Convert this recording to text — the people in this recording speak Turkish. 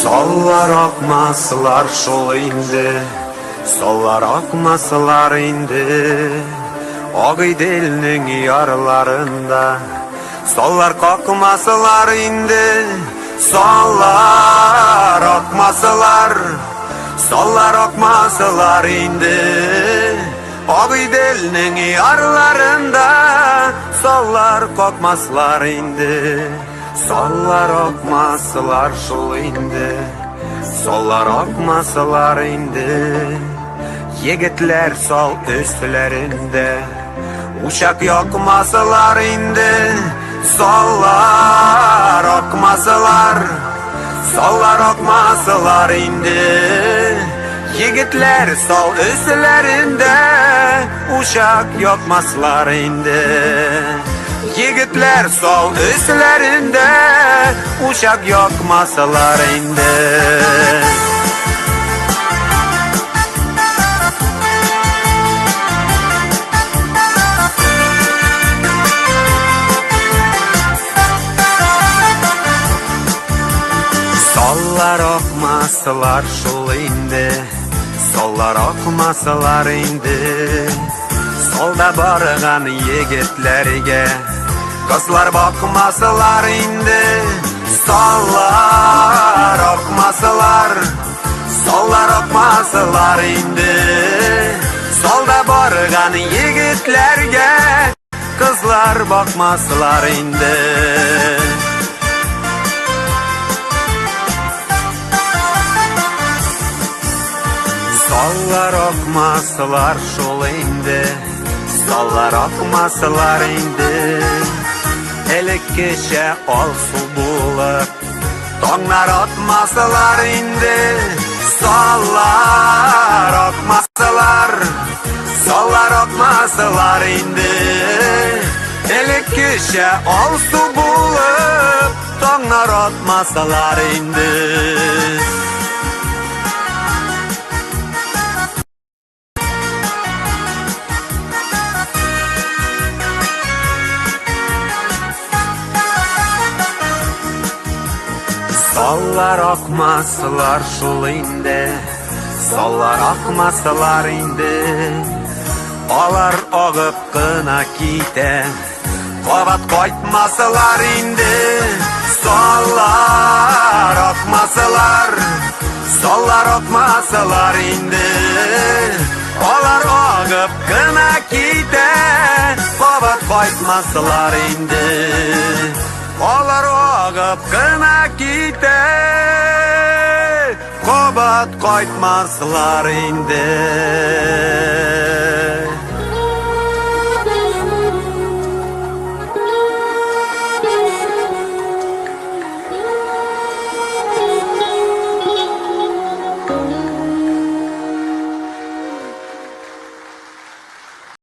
Sollar akmasılar şol indi, sollar akmasılar indi. Ogy dilning yarlarında, sollar kokmasılar indi. Sollar akmasılar, sollar akmasılar indi. Ogy dilning yarlarında, sollar kokmasılar indi. Sollar akmasılar şol indi, sollar akmasılar indi. Yigitler sol üstlerinde, uşak yakmasılar indi. Sollar akmasılar, sollar akmasılar indi. Yigitler sol üstlerinde, uşak yakmasılar indi. Yigitler sol üstlerinde, uşak yakmasılar indi. Sollar akmasılar şol indi, sollar akmasılar indi. Solda bargan yigitlerge kızlar bakmasılar indi. Sollar akmasılar, sollar akmasılar indi. Solda bargan yigitlerge kızlar bakmasılar indi. Sollar akmasılar şol indi, sollar akmasılar indi. Elek keşe ol su bulup, tonlar atmasılar indi. Sollar akmasılar, sollar akmasılar indi. Elek keşe ol su bulup, tonlar atmasılar indi. Sollar akmasılar şol indi, sollar akmasılar indi. Olar ogıp kına kite, qabat qaytmasılar indi. Sollar akmasılar, sollar akmasılar indi. Olar ogıp kına kite, qabat qaytmasılar indi. Olar ogıp kına kite, qabat qaytmasılar indi.